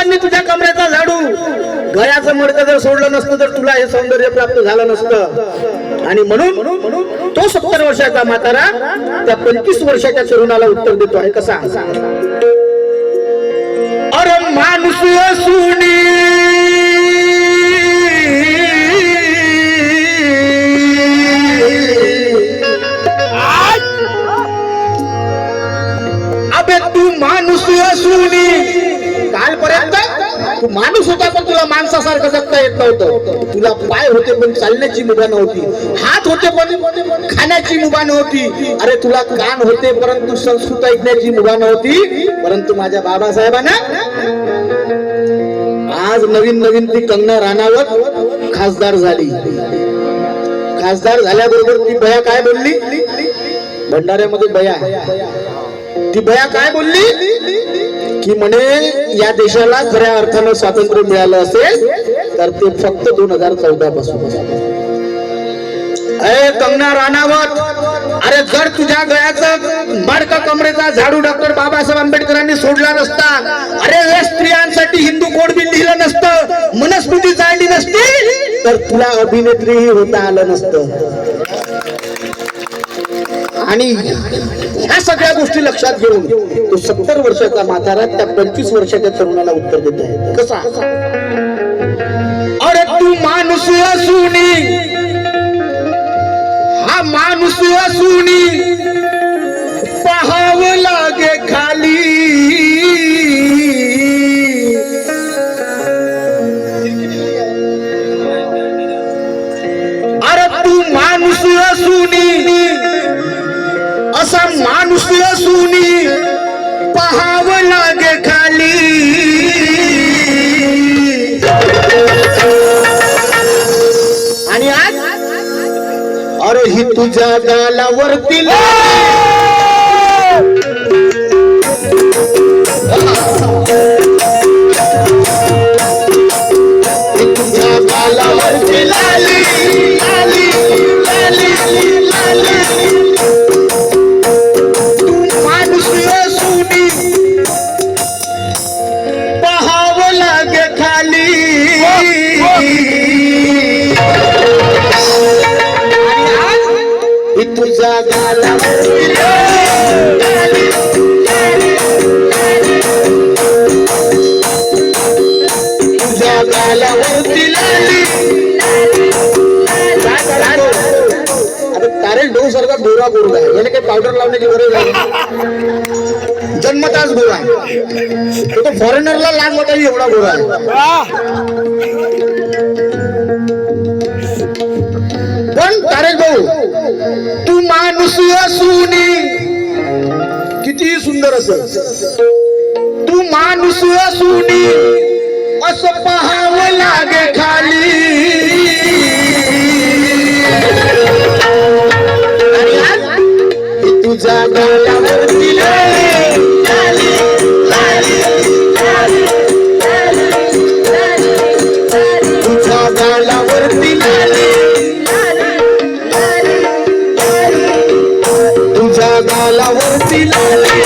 बाबासाहेबांनी तुझ्या कमरेचा झाडू गळ्याचं मडकं जर सोडलं नसतं तर तुला हे सौंदर्य प्राप्त झालं नसतं. आणि म्हणून तो 70 वर्षाचा म्हातारा त्या 25 वर्षाच्या तरुणाला उत्तर देतो आहे कसा. अरे माणूस असूनी अबे तू माणूस असूनी कालपर्यंत तू माणूस होता पण तुला माणसासारखं जगता येत नव्हतं. तुला पाय होते पण चालण्याची मुभा नव्हती, हात होते पण खाण्याची मुभा नव्हती, अरे तुला कान होते परंतु संस्कृत ऐकण्याची मुभा नव्हती. परंतु माझ्या बाबासाहेबांना आज नवीन ती कंगना राणावत खासदार झाली. खासदार झाल्याबरोबर ती बया काय बोलली, भंडाऱ्यामध्ये बया, ती बया काय बोलली की म्हणे या देशाला खऱ्या अर्थानं स्वातंत्र्य मिळालं असेल तर ते फक्त 2014 पासून. अरे कंगना राणावत, अरे जर तुझ्या गळ्याचं मडकं कमरेचा झाडू डॉक्टर बाबासाहेब आंबेडकरांनी सोडला नसता, अरे स्त्रियांसाठी हिंदू कोड बिल लिहिलं नसतं, मनुस्मृती जाळली नसती तर तुला अभिनेत्रीही होता आलं नसतं. आणि ह्या सगळ्या गोष्टी लक्षात घेऊन तो 70 वर्षाचा म्हातारा त्या 25 वर्षाच्या तरुणाला उत्तर देत आहे कसा. अरे तू माणूस असूनी, हा माणूस असूनी पाहावं लागे खाली, अरे तू माणूस असूनी, असा माणूस असूनी पाहावं लागे खाली, आणि आज अरे ही तुझ्या गालावरती तुझ्या गालावरती लाली लाली लाली लाली, पाहावं लागे खाली, आणि तुझ्या गालावरती तुझ्या गालावरती लाली. तारे डोस सारखा गोरा गोरा आहे, याने काही पावडर लावण्याची गरज आहे, जन्मताच गोरा आहे. तो फॉरेनरला लागला तरी एवढा गोरा आहे. पण तारे भाऊ तू माणूस असूनी किती सुंदर असेल, तू माणूस असूनी असं पाहावं लागे खाली, तुझ्या गालावरती लाली लाली लाली लाली, तुझ्या गालावरती लाली तुझ्या गालावरती लाली,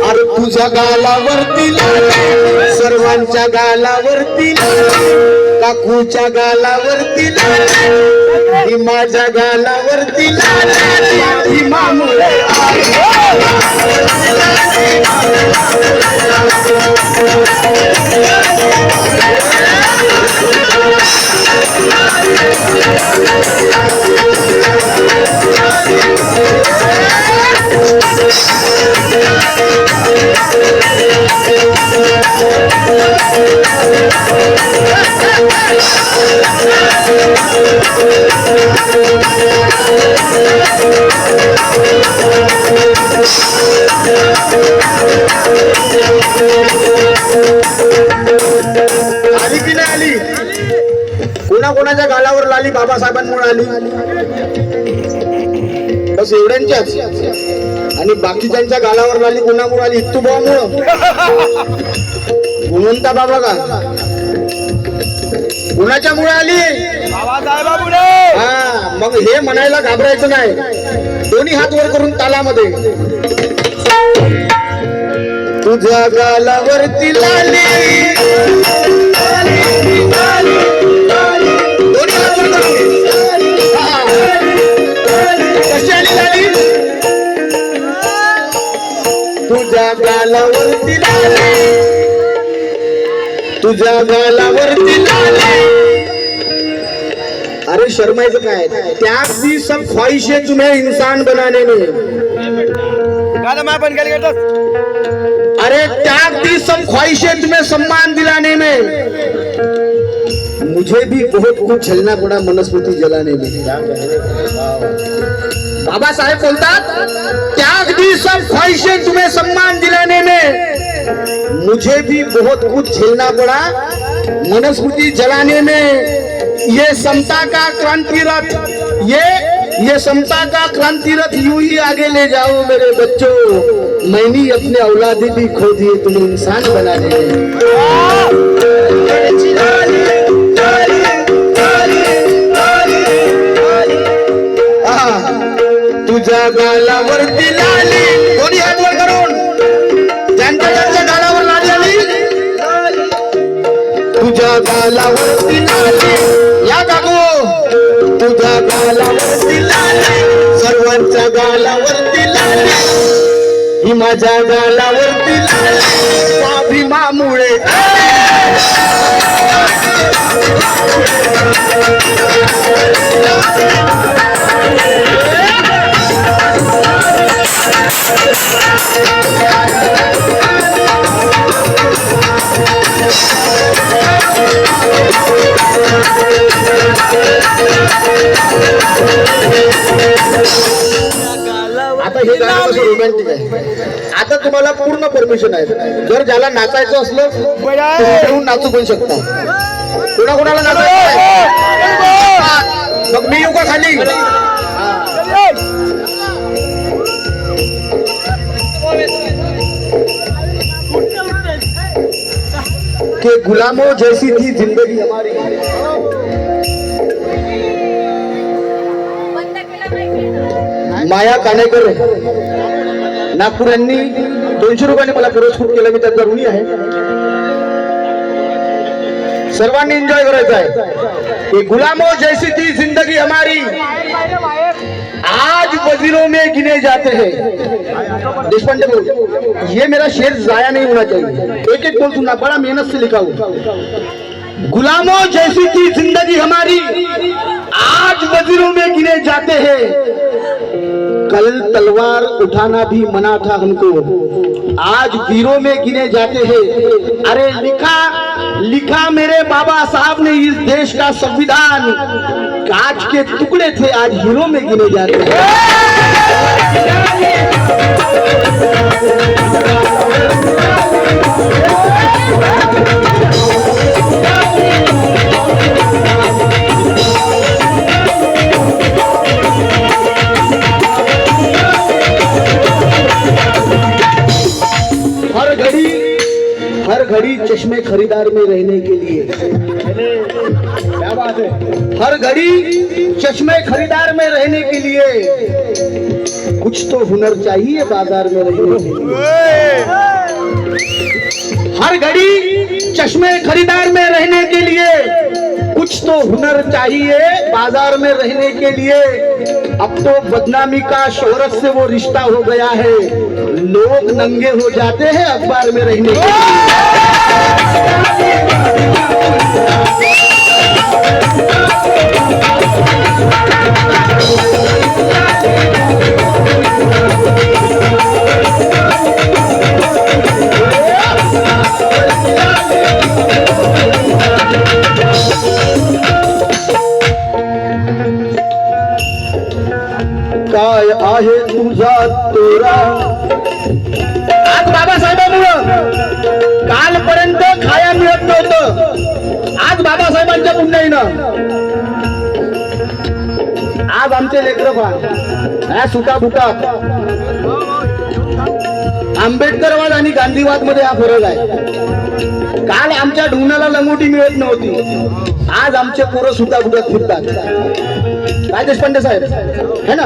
अरे तुझ्या गालावरती लाली, सर्वांच्या गालावरती लाली, काकूच्या गालावरती लाली, ही माझ्या गालावरती लाली, ही मामुळे आली की नाही आली, कोणाकोणाच्या गालावर लाली बाबासाहेबांमुळे आली, बस एवढ्यांच्याच. आणि बाकीच्यांच्या गालावर लाली कोणामुळे आली, इत्तुभावामुळं, गुणवंता बाबा का कुणाच्यामुळे आली, बाबासाहेबांमुळे. हा, मग हे म्हणायला घाबरायचं नाही, दोन्ही हात वर करून तालामध्ये तुझ्या गालावरती लाली कशी आली लाली तुझ्या गालावरती लाली तुझ्या गालावरती लाली अरे शर्मायचं काय त्याग दी सब ख्वाहिशें तुम्हें इंसान बनाने में गाना मैं बन गया अरे त्याग दी सब ख्वाहिशें तुम्हें सम्मान दिलाने में मुझे भी बहुत कुछ झेलना पड़ा मनुस्मृति जलाने में बाबा साहेब बोलतात त्याग दी सब ख्वाहिशें तुम्हें सम्मान दिलाने में मुझे भी बहुत कुछ झेलना पड़ा मनुस्मृति जलाने में ये समता का क्रांति रथ ये समता का क्रांति रथ यूं ही आगे ले जाओ मेरे बच्चों मैंने अपने औलादे भी खो दिए तुम्हें इंसान बनाने में तुझ्या गालावरती लाली कोणी हात वर करून ज्यांच्या गालावर लाली आली तुझ्या गालावरती लाली या काकू तुझ्या गालावरती लाली सर्वांच्या गालावरती लाली ही माझ्या गालावरती लाली स्वाभिमामुळे आता हे गाणं कसं रोमॅन्टिक आहे आता तुम्हाला पूर्ण परमिशन आहे जर ज्याला नाचायचं असलं तर नाचू पण शकता कोणाकोणाला नाचायचं मग मी येऊ का खाली के गुलामों जैसी थी जिंदगी हमारी माया कानेकर नागपूर यांनी 200 रुपयाने मला पुरस्कृत केलं मी त्याचा ऋणी आहे सर्वांनी एन्जॉय करायचं आहे कि गुलामों जैसी थी जिंदगी हमारी आज वजीरों में गिने जाते हैं देशपांडे बोल ये मेरा शेर जाया नहीं होना चाहिए एक एक बोल सुनना बड़ा मेहनत से लिखा हूं गुलामों जैसी थी जिंदगी हमारी आज वजीरों में गिने जाते हैं कल तलवार उठाना भी मना था हमको आज वीरों में गिने जाते हैं अरे लिखा मेरे बाबा साहब ने इस देश का संविधान कांच के टुकड़े थे आज हीरो में गिने जाते हैं हर घड़ी चश्मे खरीदार में रहने के लिए क्या बात है हर घड़ी चश्मे खरीदार में रहने के लिए कुछ तो हुनर चाहिए बाजार में रहने के लिए हर घड़ी चश्मे खरीदार में रहने के लिए कुछ तो हुनर चाहिए बाजार में रहने के लिए अब तो बदनामी का शोहरत से वो रिश्ता हो गया है लोग नंगे हो जाते हैं अखबार में रहने के काय आहे तुझा तोरा आज बाबासाहेबांमुळं कालपर्यंत खाया मिळत नव्हतं आज बाबासाहेबांच्या पुण्याईनं आज आमचे लेकरं पहा सुटा बुटा आंबेडकरवाद आणि गांधीवाद मध्ये हा फरक आहे काल आमच्या ढुंगणाला लंगोटी मिळत नव्हती आज आमचे पोरं सुटा बुटात फिरतात काय देशपांडे साहेब है ना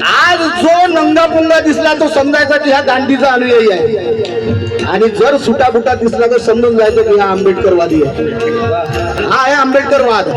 आज जो नंगा पुंगा दिसला तो समजायचा की हा गांधीचा अनुयायी आहे आणि जर सुटाबुटा दिसला तर समजून जायचं की हा आंबेडकरवादी आहे, हा आहे आंबेडकरवाद.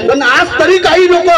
पण आज तरी काही लोक